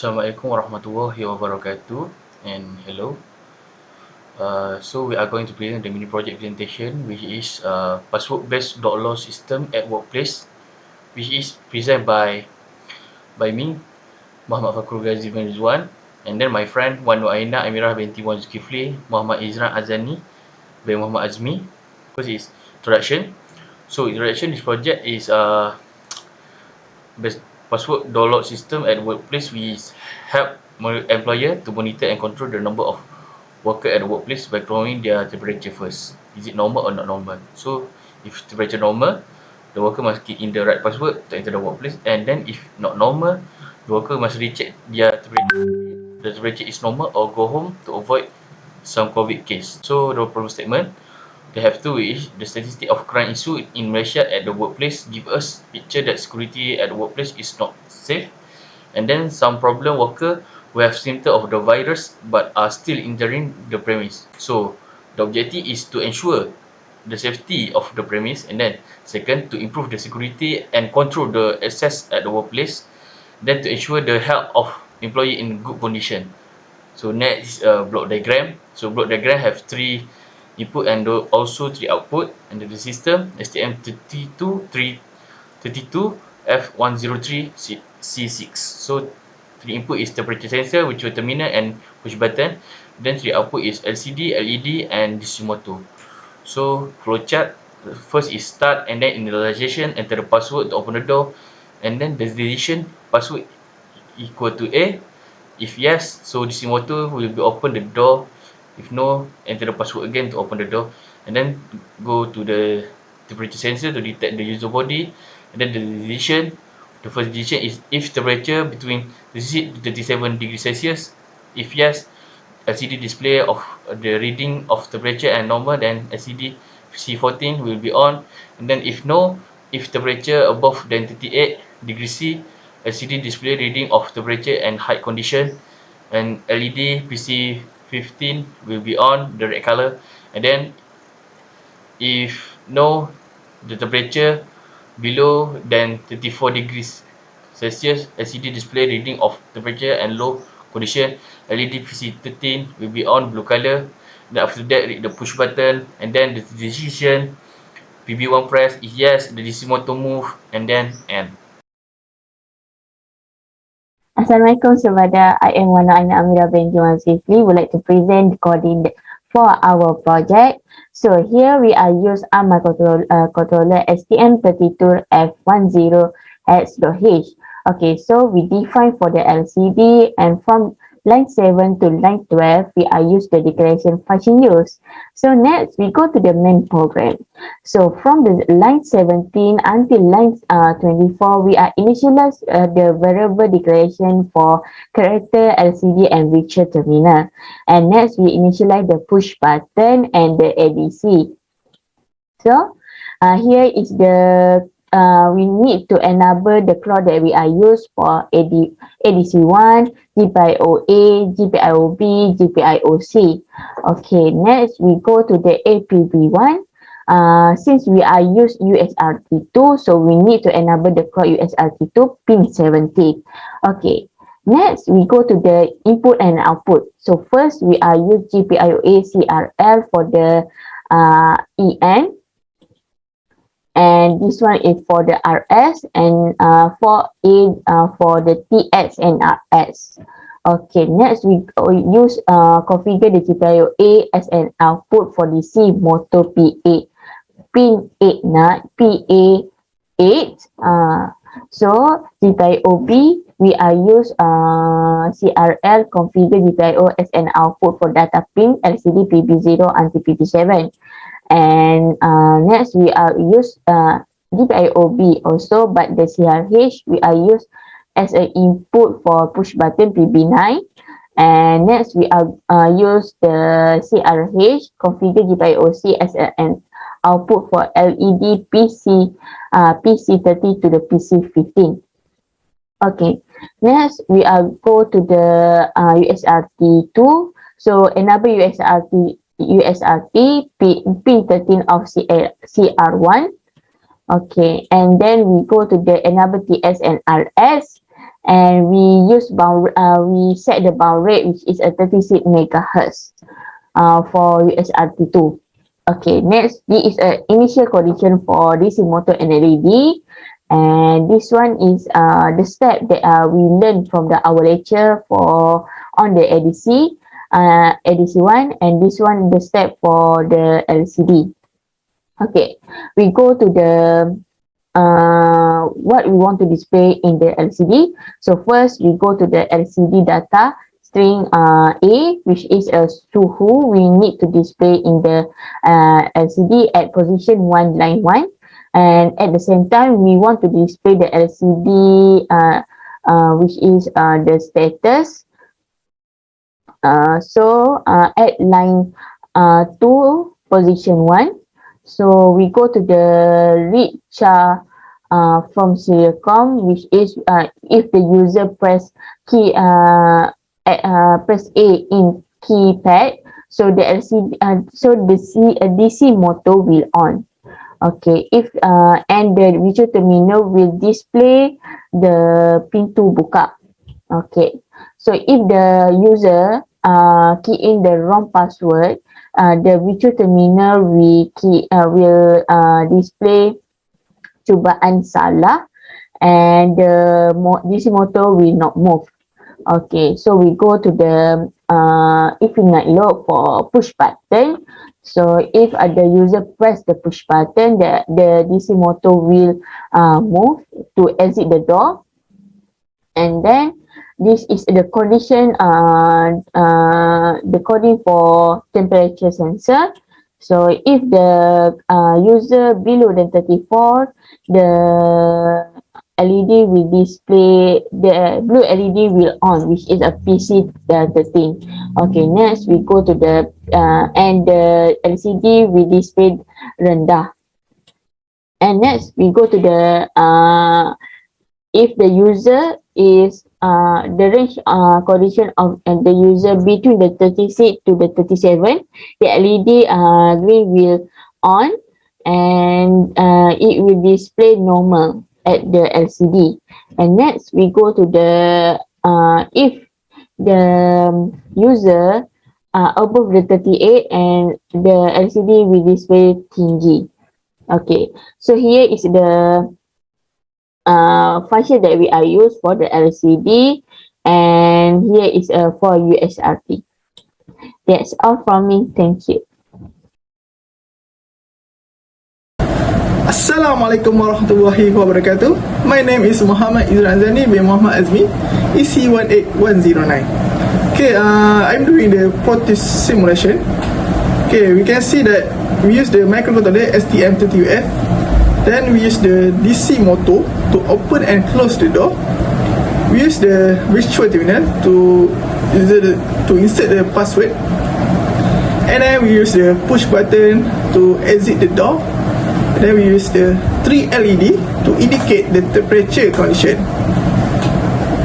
Assalamualaikum warahmatullahi wabarakatuh, and hello. So we are going to present the mini project presentation, which is password-based dot law system at workplace, which is presented by me, Muhammad FAKHRUL GHAZI bin RIDZUAN, and then my friend AINNA AMIRAH BINTI ZULKIFLI, Muhammad Izzran Azani bin Muhammad AZMI. First is introduction. So introduction, this project is password download system at workplace, which help employer to monitor and control the number of worker at the workplace by controlling their temperature first. Is it normal or not normal? So if temperature normal, the worker must key in the right password to enter the workplace, and then if not normal, the worker must recheck their temperature. The temperature is normal or go home to avoid some COVID case. So the problem statement, they have to is the statistic of crime issue in Malaysia at the workplace give us picture that security at the workplace is not safe, and then some problem worker who have symptoms of the virus but are still entering the premise. So the objective is to ensure the safety of the premise, and then second, to improve the security and control the access at the workplace, then to ensure the health of employee in good condition. So next is a block diagram. So block diagram have 3 input and also 3 output, and the system STM32 F103C6. So 3 input is temperature sensor, which will terminal and push button. Then 3 output is LCD, LED, and DC motor. So flowchart, first is start, and then initialization, enter the password to open the door, and then the decision password equal to A. If yes, so DC motor will be open the door. If no, enter the password again to open the door, and then go to the temperature sensor to detect the user body, and then the decision. The first decision is if temperature between 36 to 37 degrees Celsius. If yes, LCD display of the reading of temperature and normal, then LCD C14 will be on, and then if no, if temperature above than 38 degrees C, LCD display reading of temperature and height condition, and LED PC15 will be on, the red color, and then if no, the temperature below than 34 degrees Celsius, LCD display reading of temperature and low condition, LED PC13 will be on, blue color. Then after that, read the push button, and then the decision PB1 press is yes, the DC motor move, and then end. Assalamualaikum kepada I am AMIRAH binti ZULKIFLI would like to present the coding for our project. So here we are use our controller STM32F10H. Okay, so we define for the LCD, and from line 7 to line 12 we are use the declaration function use. So next we go to the main program. So from the line 17 until line 24 we are initialize the variable declaration for character, LCD, and virtual terminal. And next we initialize the push button and the ADC. So here is the we need to enable the clock that we are used for ADC1, GPIO-A, GPIO-B, GPIO-C. Okay, next we go to the APB1. Since we are use USRT2, so we need to enable the clock USRT2 pin 17. Okay, next we go to the input and output. So first we are use GPIO-A CRL for the EN, and this one is for the RS, and for the TX and RS. Okay, next we use configure the GPIO-A as an output for DC motor PA pin 8 PA8. So GPIO-B we are use CRL configure GPIO as an output for data pin LCD PB0 until PB7. And next we are use GPIO-B also, but the CRH we are use as an input for push button PB9. And next we are use the CRH configure GPIO-C as an output for LED PC30 to the PC15. Okay, next we are go to the USRT2. So enable USRT pin 13 of CR1. Okay, and then we go to the enable TS and RS, and we set the bound rate, which is a 36 megahertz for USRT2. Okay, next, this is an initial condition for DC motor and LED. And this one is the step that we learned from our lecture on the ADC, ADC1, and this one the step for the LCD. Okay, we go to the what we want to display in the LCD. So first we go to the LCD data string A, which is a suhu we need to display in the LCD at position 1 line 1, and at the same time we want to display the LCD which is the status. So at line 2 position 1, so we go to the read char from Serialcom, which is if the user press key press A in keypad, so the LCD so the DC motor will on. Okay, if and the visual terminal will display the pintu buka. Okay, so if the user key in the wrong password, the visual terminal will display cubaan salah, and the DC motor will not move. Okay, so we go to the if we nak look for push button. So if the user press the push button, the DC motor will move to exit the door. And then this is the condition, the coding for temperature sensor. So if the user below than 34, the LED will display, the blue LED will on, which is a PC13. Okay, next we go to the and the LCD will display rendah. And next we go to the if the user is the range condition of the user between the 36 to the 37, the LED green will on, and it will display normal at the LCD. And next we go to the if the user above the 38, and the LCD will display tinggi. Okay, so here is the function that we are used for the LCD, and here is for USRT. That's all from me. Thank you. Assalamualaikum warahmatullahi wabarakatuh. My name is Muhammad Izzran Azani bin Muhammad AZMI, EC18109. Okay, I'm doing the practice simulation. Okay, we can see that we use the microcontroller STM32F. Then we use the DC motor to open and close the door. We use the virtual terminal to insert the password. And then we use the push button to exit the door. Then we use the 3 LED to indicate the temperature condition.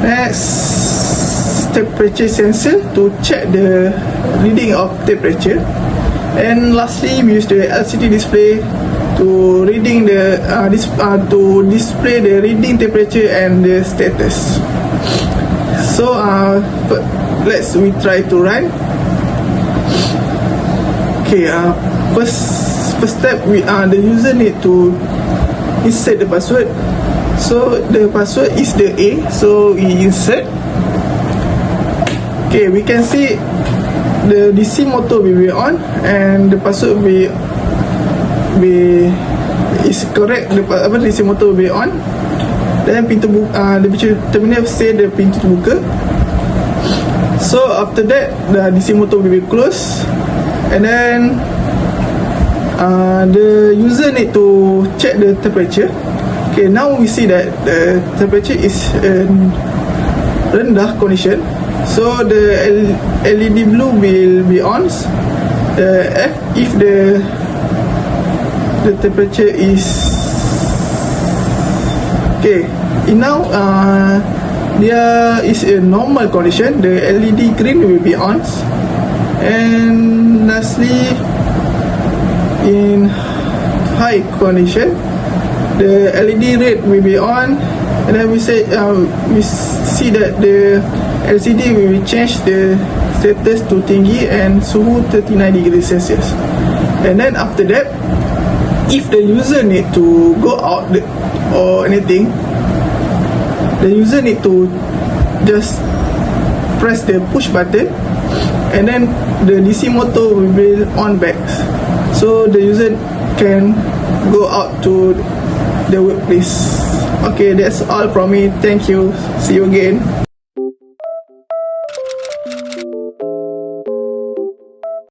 Next, temperature sensor to check the reading of temperature. And lastly, we use the LCD display to reading the to display the reading temperature and the status. So let's try to run. Okay, first step, the user need to insert the password. So the password is the A, so we insert. Okay, we can see the DC motor will be on, and the password will be is correct. The DC motor will be on. Then pintu buka, the terminal say the pintu terbuka. So after that, the DC motor will be closed, and then the user need to check the temperature. Okay, now we see that the temperature is rendah condition. So the LED blue will be on. If the temperature is okay. Now there is a normal condition. The LED green will be on, and lastly, in high condition, the LED red will be on, and then we see that the LCD will change the status to tinggi and suhu 39 degrees Celsius. And then after that, if the user need to go out or anything, the user need to just press the push button, and then the DC motor will be on back, so the user can go out to the workplace. Okay, that's all from me. Thank you. See you again.